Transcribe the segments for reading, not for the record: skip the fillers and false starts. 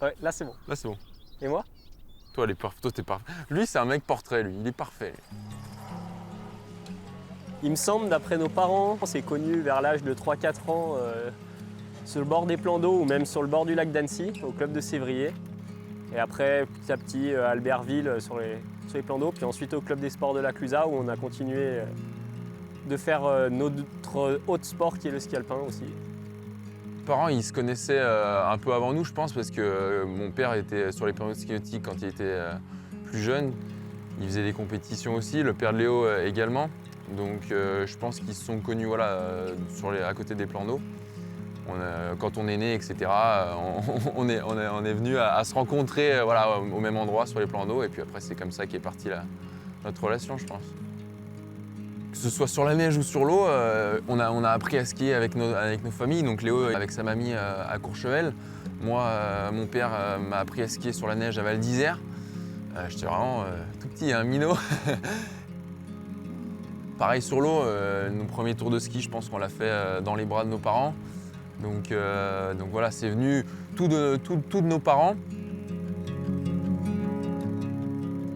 Ouais, là c'est bon. Là, c'est bon. Et moi? Toi, t'es parfait. Lui, c'est un mec portrait, lui. Il est parfait. Il me semble, d'après nos parents, on s'est connus vers l'âge de 3-4 ans sur le bord des plans d'eau ou même sur le bord du lac d'Annecy, au club de Sévrier. Et après, petit à petit, à Albertville sur les plans d'eau, puis ensuite au club des sports de la Clusaz où on a continué de faire notre autre sport qui est le ski alpin aussi. Mes parents, ils se connaissaient un peu avant nous, je pense, parce que mon père était sur les plans de ski nautique quand il était plus jeune. Il faisait des compétitions aussi, le père de Léo également. Donc je pense qu'ils se sont connus voilà, à côté des plans d'eau. Quand on est né, etc., on est venu à se rencontrer voilà, au même endroit sur les plans d'eau. Et puis après, c'est comme ça qu'est partie notre relation, je pense. Que ce soit sur la neige ou sur l'eau, on a appris à skier avec nos familles. Donc Léo avec sa mamie à Courchevel. Moi, mon père m'a appris à skier sur la neige à Val d'Isère. J'étais vraiment tout petit, un minot. Pareil sur l'eau, nos premiers tours de ski, je pense qu'on l'a fait dans les bras de nos parents. Donc voilà, c'est venu tout de nos parents.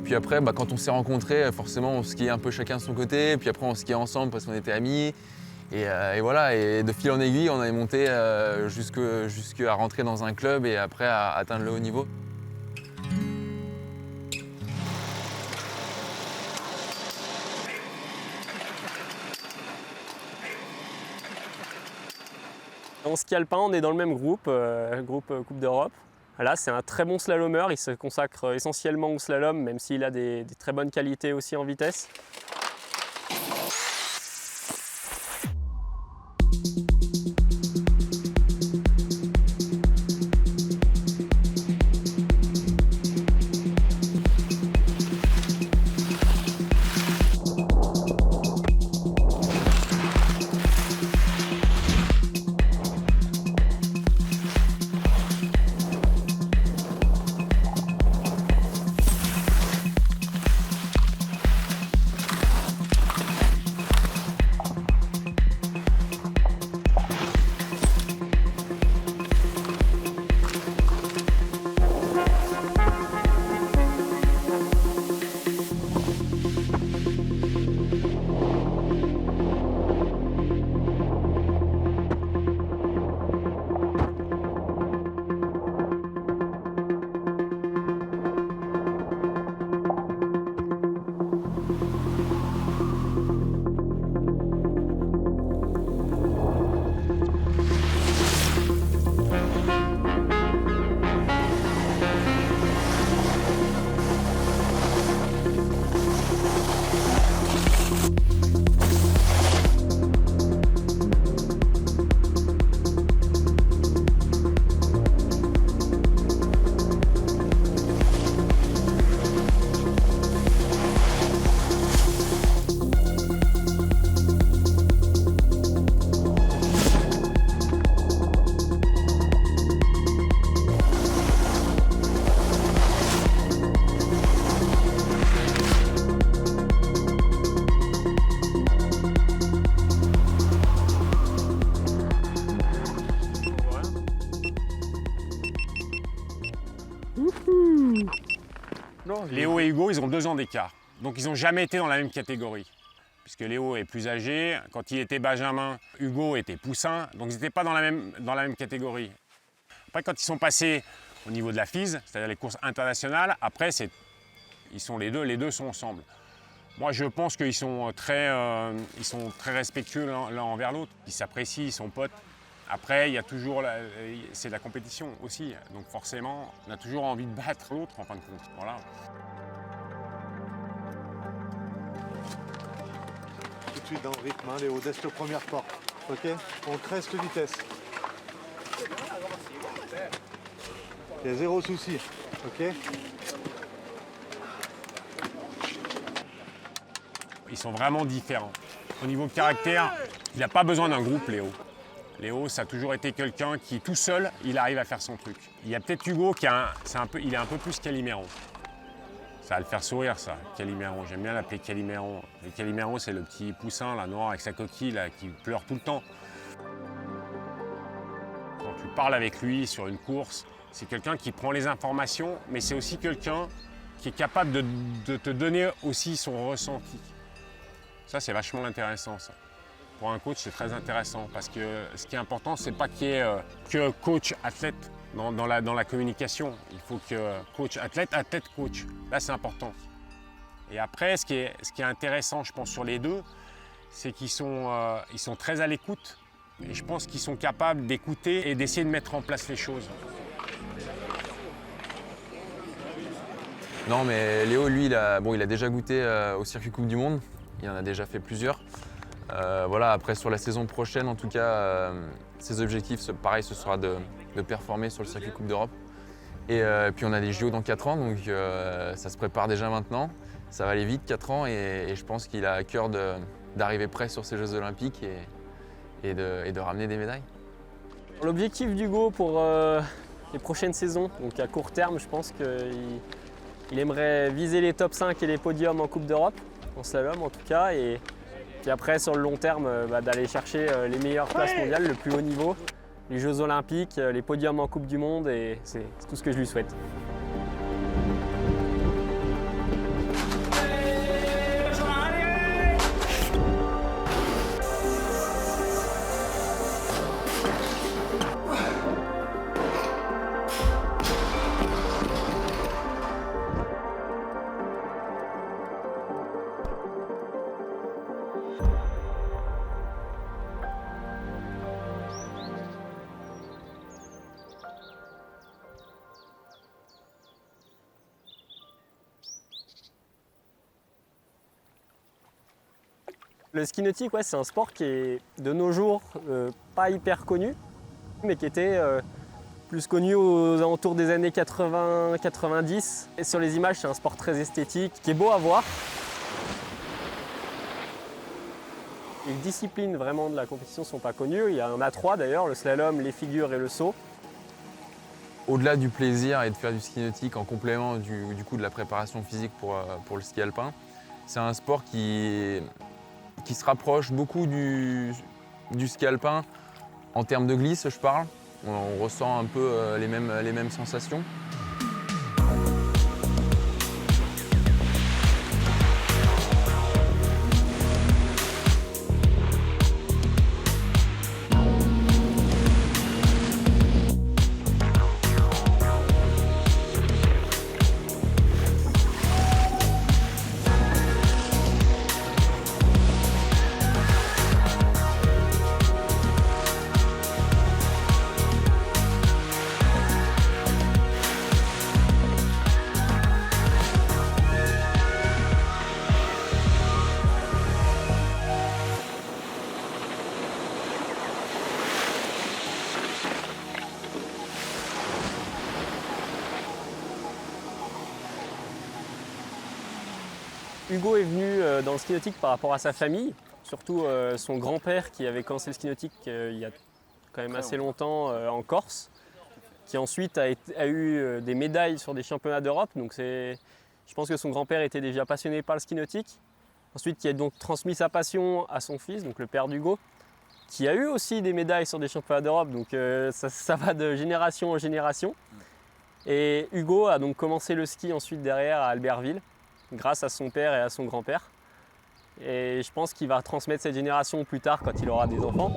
Puis après, quand on s'est rencontrés, forcément, on skiait un peu chacun de son côté. Puis après, on skiait ensemble parce qu'on était amis. Et voilà, et de fil en aiguille, on est monté jusqu'à rentrer dans un club et après à atteindre le haut niveau. En ski alpin, on est dans le même groupe, groupe Coupe d'Europe. Là, c'est un très bon slalomeur, il se consacre essentiellement au slalom, même s'il a des très bonnes qualités aussi en vitesse. Léo et Hugo, ils ont 2 ans d'écart. Donc ils n'ont jamais été dans la même catégorie. Puisque Léo est plus âgé, quand il était benjamin, Hugo était poussin, donc ils n'étaient pas dans la même catégorie. Après, quand ils sont passés au niveau de la FIS, c'est-à-dire les courses internationales, après, les deux sont ensemble. Moi, je pense qu'ils sont très respectueux l'un envers l'autre. Ils s'apprécient, ils sont potes. Après, il y a toujours, c'est la compétition aussi. Donc forcément, on a toujours envie de battre l'autre en fin de compte. Voilà. Tout de suite dans le rythme, hein, Léo, dès le première porte. Ok? On creste vitesse. Il y a 0 souci. Ok? Ils sont vraiment différents. Au niveau caractère, il n'a pas besoin d'un groupe, Léo. Léo, ça a toujours été quelqu'un qui, tout seul, il arrive à faire son truc. Il y a peut-être Hugo qui il est un peu plus Caliméron. Ça va le faire sourire, ça, Caliméron. J'aime bien l'appeler Caliméron. Et Caliméron, c'est le petit poussin, là, noir, avec sa coquille, là, qui pleure tout le temps. Quand tu parles avec lui sur une course, C'est quelqu'un qui prend les informations, mais c'est aussi quelqu'un qui est capable de te donner aussi son ressenti. Ça, c'est vachement intéressant, ça. Pour un coach, c'est très intéressant parce que ce qui est important, c'est pas qu'il y ait que coach-athlète dans la communication. Il faut que coach-athlète, athlète-coach. Là, c'est important. Et après, ce qui est intéressant, je pense, sur les deux, c'est qu'ils sont très à l'écoute. Et je pense qu'ils sont capables d'écouter et d'essayer de mettre en place les choses. Non, mais Léo, lui, il a déjà goûté au circuit Coupe du Monde. Il en a déjà fait plusieurs. Voilà, après, sur la saison prochaine, en tout cas, ses objectifs, pareil, ce sera de performer sur le circuit Coupe d'Europe. Et puis, on a des JO dans 4 ans, donc ça se prépare déjà maintenant. Ça va aller vite, 4 ans, et je pense qu'il a à cœur d'arriver prêt sur ces Jeux Olympiques et de ramener des médailles. L'objectif d'Hugo pour les prochaines saisons, donc à court terme, je pense qu'il aimerait viser les top 5 et les podiums en Coupe d'Europe, en slalom en tout cas, et puis après sur le long terme d'aller chercher les meilleures places mondiales, le plus haut niveau, les Jeux Olympiques, les podiums en Coupe du Monde, et c'est tout ce que je lui souhaite. Le ski nautique, ouais, c'est un sport qui est de nos jours pas hyper connu, mais qui était plus connu aux alentours des années 80-90. Et sur les images, c'est un sport très esthétique, qui est beau à voir. Les disciplines vraiment de la compétition ne sont pas connues. Il y en a 3 d'ailleurs, le slalom, les figures et le saut. Au-delà du plaisir et de faire du ski nautique en complément du coup de la préparation physique pour le ski alpin, c'est un sport qui se rapproche beaucoup du ski alpin en termes de glisse, je parle. On ressent un peu les mêmes sensations. Hugo est venu dans le ski nautique par rapport à sa famille, surtout son grand-père qui avait commencé le ski nautique il y a quand même assez longtemps en Corse, qui ensuite a eu des médailles sur des championnats d'Europe. Donc je pense que son grand-père était déjà passionné par le ski nautique. Ensuite, qui a donc transmis sa passion à son fils, donc le père d'Hugo, qui a eu aussi des médailles sur des championnats d'Europe. Donc ça va de génération en génération. Et Hugo a donc commencé le ski ensuite derrière à Albertville, grâce à son père et à son grand-père. Et je pense qu'il va transmettre cette génération plus tard quand il aura des enfants.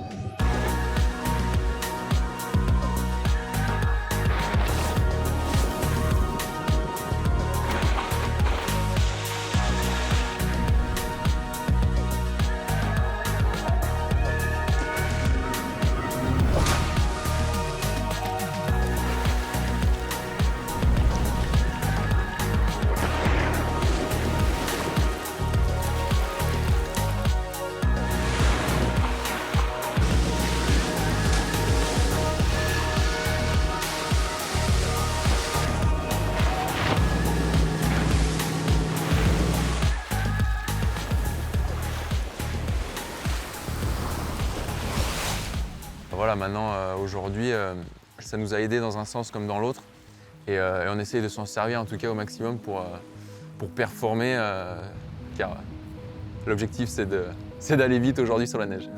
Voilà, maintenant, aujourd'hui, ça nous a aidés dans un sens comme dans l'autre. Et on essaye de s'en servir en tout cas au maximum pour performer, car l'objectif c'est d'aller vite aujourd'hui sur la neige.